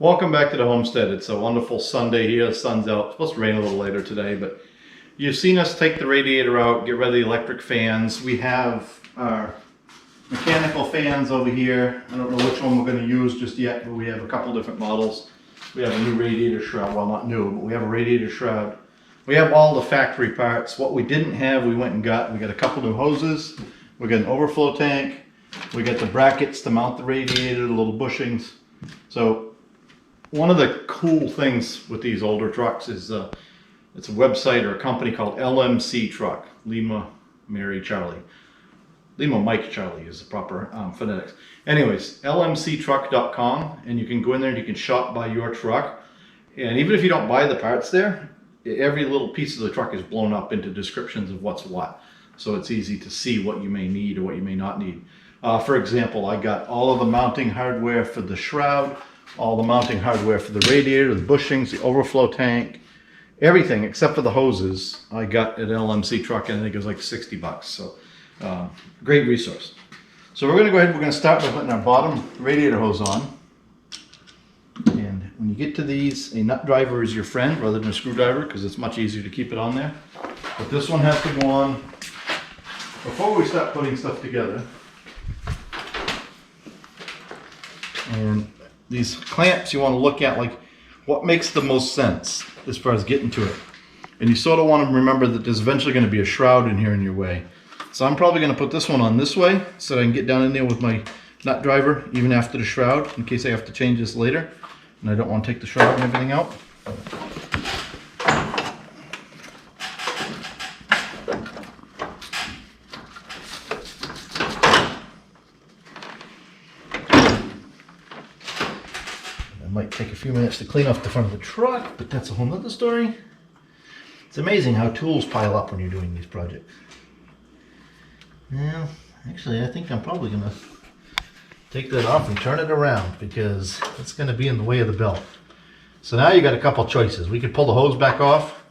Welcome back to the homestead. It's a wonderful Sunday here. The sun's out. It's supposed to rain a little later today, but you've seen us take the radiator out, get rid of the electric fans. We have our mechanical fans over here. I don't know which one we're going to use just yet, but we have a couple different models. We have a new radiator shroud. Well, not new, but we have a radiator shroud. We have all the factory parts. What we didn't have, we went and got. We got a couple new hoses. We got an overflow tank. We got the brackets to mount the radiator, the little bushings. So one of the cool things with these older trucks is it's a website or a company called LMC Truck, Lima Mary Charlie. Lima Mike Charlie is the proper phonetics. Anyways, lmctruck.com, and you can go in there and you can shop by your truck. And even if you don't buy the parts there, every little piece of the truck is blown up into descriptions of what's what. So it's easy to see what you may need or what you may not need. For example, I got all of the mounting hardware for the shroud, all the mounting hardware for the radiator, the bushings, the overflow tank, everything except for the hoses I got at LMC Truck, and I think it was like 60 bucks. So great resource. So we're going to go ahead, we're going to start by putting our bottom radiator hose on. And when you get to these, a nut driver is your friend rather than a screwdriver because it's much easier to keep it on there. But this one has to go on before we start putting stuff together. And these clamps you want to look at, like what makes the most sense as far as getting to it. And you sort of want to remember that there's eventually going to be a shroud in here in your way. So I'm probably going to put this one on this way so that I can get down in there with my nut driver even after the shroud in case I have to change this later. And I don't want to take the shroud and everything out. Might take a few minutes to clean off the front of the truck, but that's a whole nother story. It's amazing how tools pile up when you're doing these projects. Well, actually I think I'm probably going to take that off and turn it around because it's going to be in the way of the belt. So now you got a couple choices. We could pull the hose back off,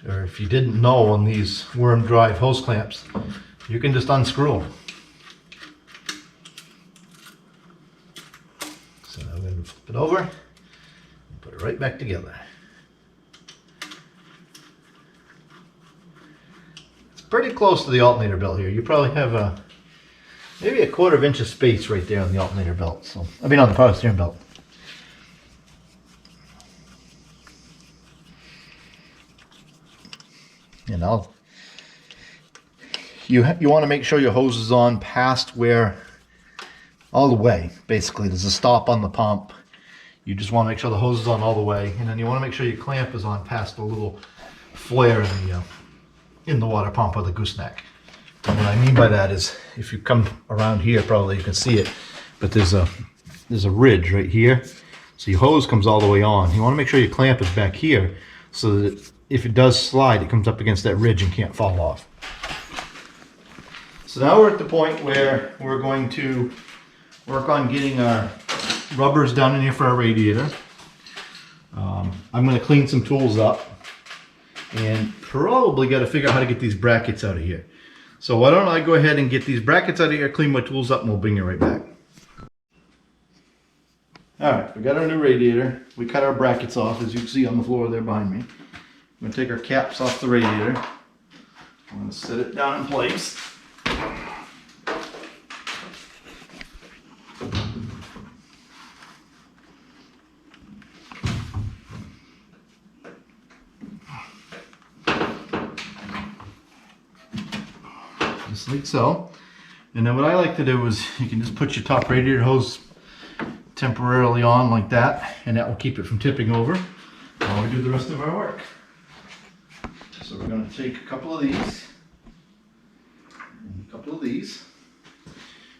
or if you didn't know, on these worm drive hose clamps, you can just unscrew them. So I'm going to flip it over and put it right back together. It's pretty close to the alternator belt here. You probably have maybe a 1/4 inch of space right there on the alternator belt. So I mean on the power steering belt. And you want to make sure your hose is on past where. All the way, basically. There's a stop on the pump. You just want to make sure the hose is on all the way, and then you want to make sure your clamp is on past the little flare in the water pump or the gooseneck. And what I mean by that is, if you come around here, probably you can see it, but there's a ridge right here. So your hose comes all the way on. You want to make sure your clamp is back here, so that if it does slide, it comes up against that ridge and can't fall off. So now we're at the point where we're going to work on getting our rubbers down in here for our radiator. I'm going to clean some tools up and probably got to figure out how to get these brackets out of here. So why don't I go ahead and get these brackets out of here, clean my tools up, and we'll bring you right back. Alright, we got our new radiator. We cut our brackets off, as you can see on the floor there behind me. I'm going to take our caps off the radiator. I'm going to set it down in place. Just like so. And then what I like to do is you can just put your top radiator hose temporarily on like that, and that will keep it from tipping over while we do the rest of our work. So we're going to take a couple of these and a couple of these,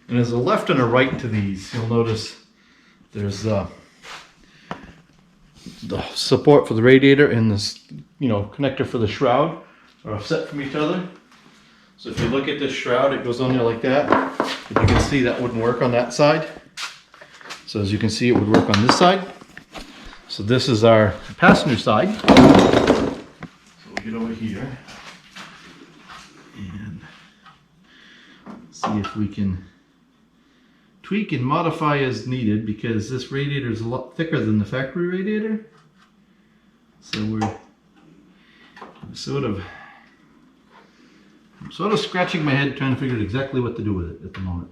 and there's a left and a right to these. You'll notice there's the support for the radiator and this connector for the shroud are offset from each other. So if you look at this shroud, it goes on there like that. But you can see that wouldn't work on that side. So as you can see, it would work on this side. So this is our passenger side. So we'll get over here and see if we can tweak and modify as needed because this radiator is a lot thicker than the factory radiator. So we're sort of scratching my head trying to figure out exactly what to do with it at the moment.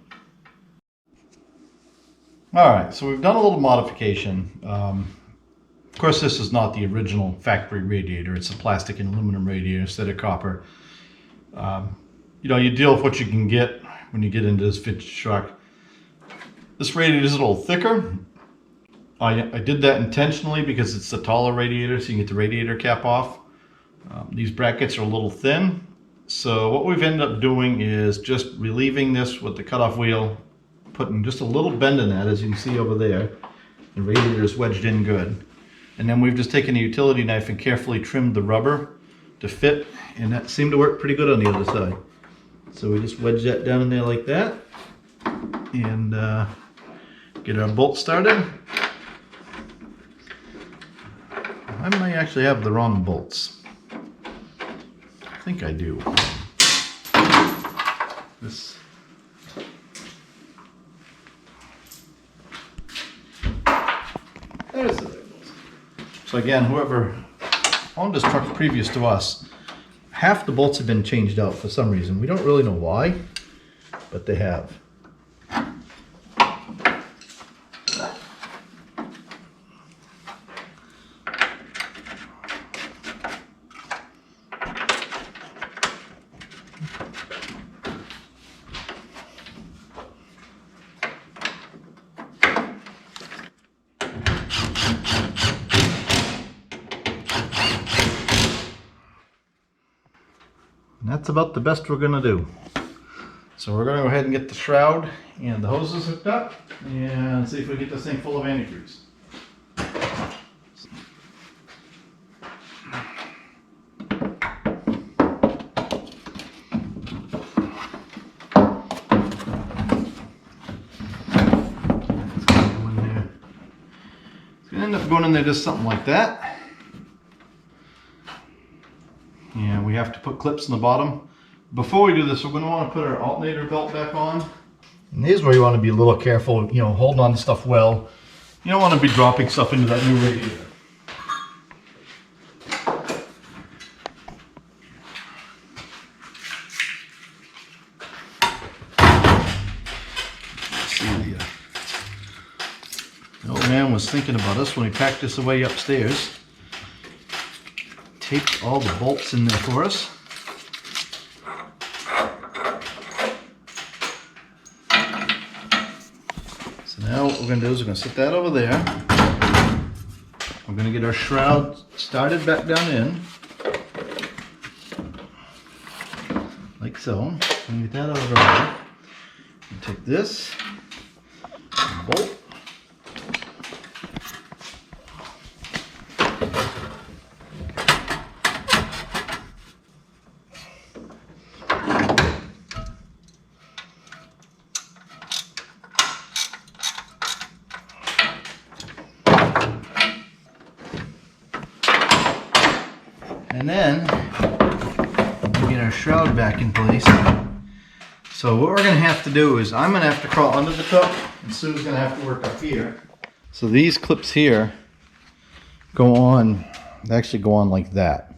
Alright, so we've done a little modification. Of course, this is not the original factory radiator. It's a plastic and aluminum radiator instead of copper. You know, you deal with what you can get when you get into this vintage truck. This radiator is a little thicker. I did that intentionally because it's a taller radiator, so you can get the radiator cap off. These brackets are a little thin. So what we've ended up doing is just relieving this with the cutoff wheel, putting just a little bend in that, as you can see over there. The radiator is wedged in good. And then we've just taken a utility knife and carefully trimmed the rubber to fit, and that seemed to work pretty good on the other side. So we just wedge that down in there like that, and get our bolt started. I might actually have the wrong bolts. I think I do. This. There's the bolts. So again, whoever owned this truck previous to us, half the bolts have been changed out for some reason. We don't really know why, but they have. And that's about the best we're going to do. So we're going to go ahead and get the shroud and the hoses hooked up and see if we get this thing full of antifreeze. It's going to end up going in there just something like that. And we have to put clips in the bottom. Before we do this, we're going to want to put our alternator belt back on. And here's where you want to be a little careful, you know, holding on to stuff well. You don't want to be dropping stuff into that new radiator. See, the old man was thinking about us when he packed this away upstairs. Taped all the bolts in there for us. So now what we're going to do is we're going to set that over there. We're going to get our shroud started back down in. Like so. And get that out of the way. And take this and bolt. And then we get our shroud back in place. So what we're going to have to do is I'm going to have to crawl under the truck and Sue's going to have to work up here. So these clips here go on, they actually go on like that.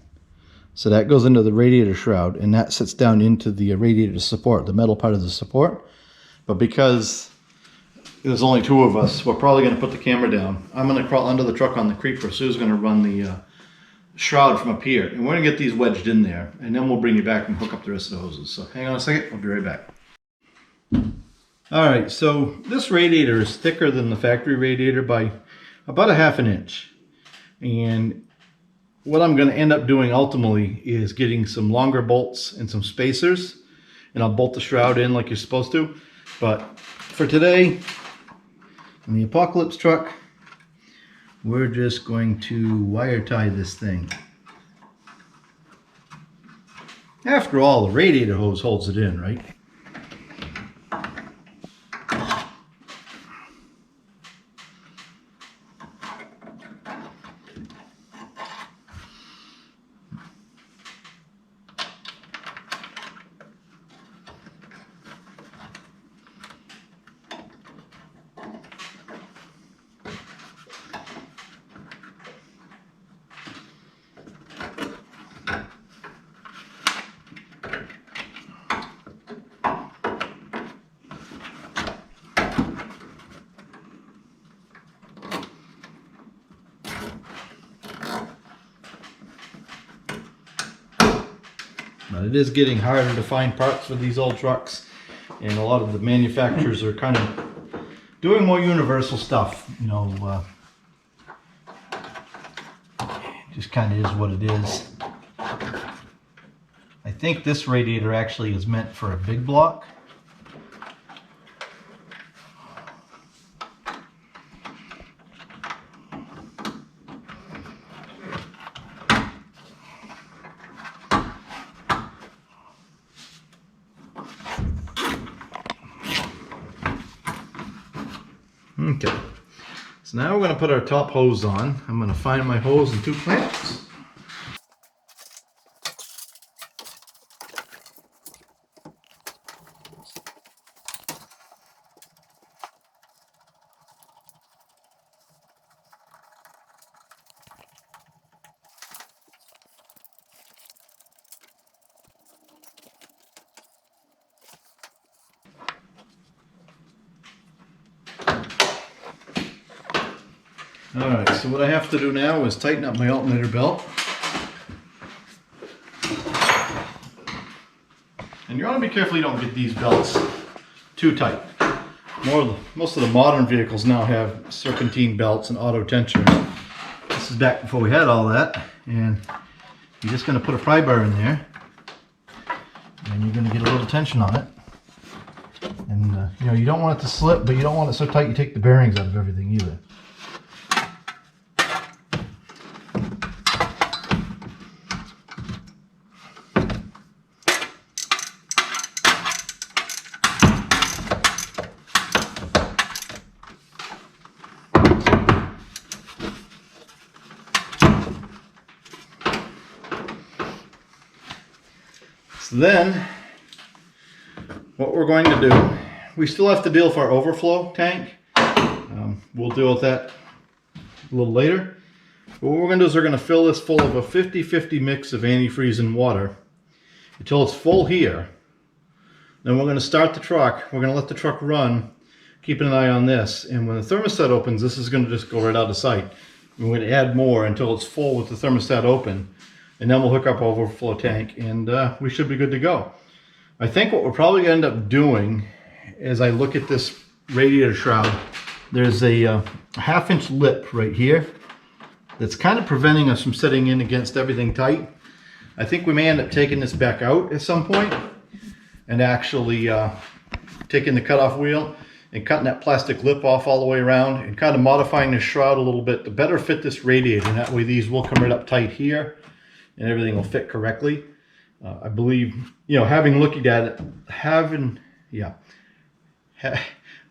So that goes into the radiator shroud and that sits down into the radiator support, the metal part of the support. But because there's only two of us, we're probably going to put the camera down. I'm going to crawl under the truck on the creeper. Sue's going to run the shroud from up here, and we're going to get these wedged in there, and then we'll bring you back and hook up the rest of the hoses. So hang on a second, we'll be right back. Alright, so this radiator is thicker than the factory radiator by about 1/2 inch. And what I'm going to end up doing ultimately is getting some longer bolts and some spacers, and I'll bolt the shroud in like you're supposed to. But for today, in the Apocalypse truck, we're just going to wire tie this thing. After all, the radiator hose holds it in, right? It is getting harder to find parts for these old trucks, and a lot of the manufacturers are kind of doing more universal stuff. You know, just kind of is what it is. I think this radiator actually is meant for a big block. Okay, so now we're going to put our top hose on. I'm going to find my hose and 2 clamps. Alright, so what I have to do now is tighten up my alternator belt. And you want to be careful you don't get these belts too tight. Most of the modern vehicles now have serpentine belts and auto tensioners. This is back before we had all that. And you're just going to put a pry bar in there. And you're going to get a little tension on it. And you know, you don't want it to slip, but you don't want it so tight you take the bearings out of everything either. So then, what we're going to do, we still have to deal with our overflow tank. We'll deal with that a little later. But what we're going to do is we're going to fill this full of a 50-50 mix of antifreeze and water until it's full here. Then we're going to start the truck. We're going to let the truck run, keeping an eye on this. And when the thermostat opens, this is going to just go right out of sight. We're going to add more until it's full with the thermostat open. And then we'll hook up our overflow tank, and we should be good to go. I think what we're probably going to end up doing, as I look at this radiator shroud, there's a 1/2-inch lip right here that's kind of preventing us from setting in against everything tight. I think we may end up taking this back out at some point and actually taking the cutoff wheel and cutting that plastic lip off all the way around and kind of modifying the shroud a little bit to better fit this radiator. And that way these will come right up tight here and everything will fit correctly. I believe, you know, having looked at it,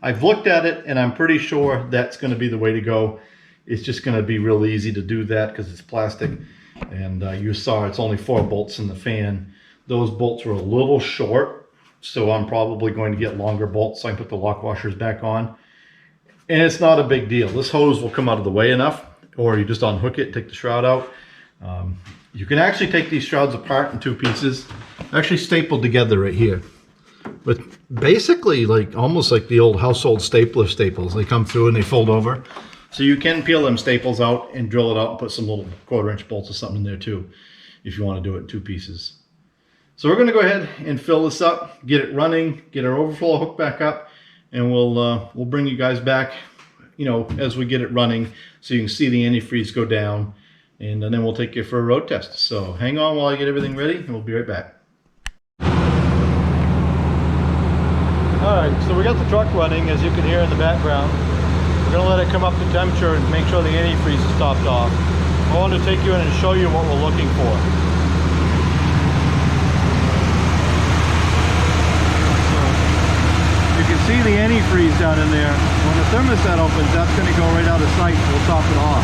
I've looked at it and I'm pretty sure that's going to be the way to go. It's just going to be real easy to do that because it's plastic. And you saw it's only 4 bolts in the fan. Those bolts were a little short, so I'm probably going to get longer bolts so I can put the lock washers back on. And it's not a big deal. This hose will come out of the way enough, or you just unhook it, take the shroud out. You can actually take these shrouds apart in 2 pieces, actually stapled together right here. But basically, like almost like the old household stapler staples. They come through and they fold over. So you can peel them staples out and drill it out and put some little 1/4-inch bolts or something in there too, if you want to do it in 2 pieces. So we're going to go ahead and fill this up, get it running, get our overflow hooked back up, and we'll bring you guys back, you know, as we get it running, so you can see the antifreeze go down. And then we'll take you for a road test. So hang on while I get everything ready, and we'll be right back. Alright, so we got the truck running, as you can hear in the background. We're going to let it come up to temperature and make sure the antifreeze is topped off. I want to take you in and show you what we're looking for. So, you can see the antifreeze down in there. When the thermostat opens, that's going to go right out of sight, and we'll top it off.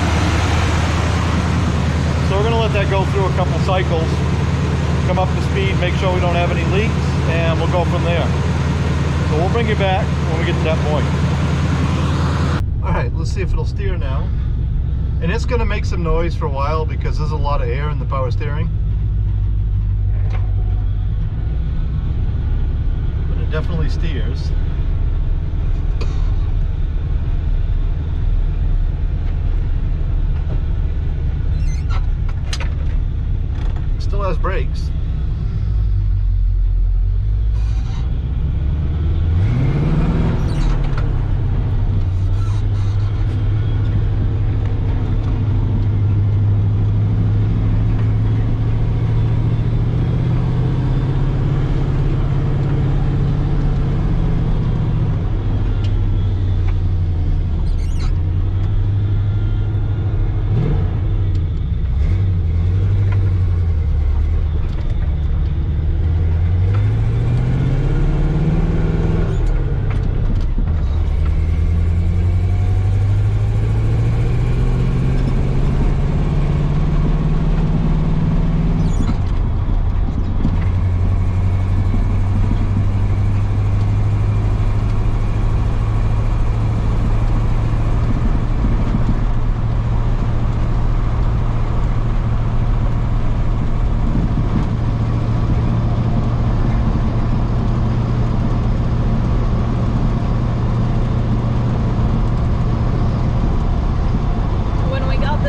So we're going to let that go through a couple cycles, come up to speed, make sure we don't have any leaks, and we'll go from there. So we'll bring you back when we get to that point. Alright, let's see if it'll steer now. And it's going to make some noise for a while because there's a lot of air in the power steering. But it definitely steers. Still has brakes.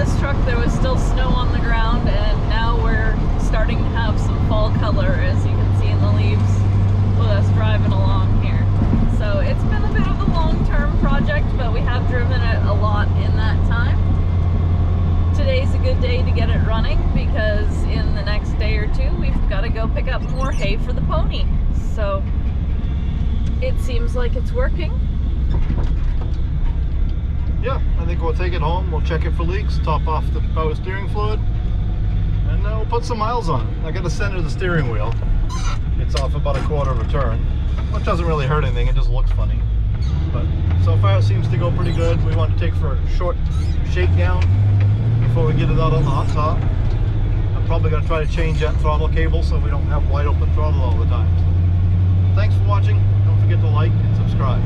this truck there was still snow on the ground, and now we're starting to have some fall color, as you can see in the leaves with us driving along here. So it's been a bit of a long-term project, but we have driven it a lot in that time. Today's a good day to get it running because in the next day or two we've got to go pick up more hay for the pony. So it seems like it's working. Yeah, I think we'll take it home, we'll check it for leaks, top off the power steering fluid, and we'll put some miles on it. I got to center the steering wheel. It's off about a quarter of a turn, which doesn't really hurt anything, it just looks funny. But so far it seems to go pretty good. We want to take for a short shakedown before we get it out on the hot top. I'm probably going to try to change that throttle cable so we don't have wide open throttle all the time. Thanks for watching. Don't forget to like and subscribe.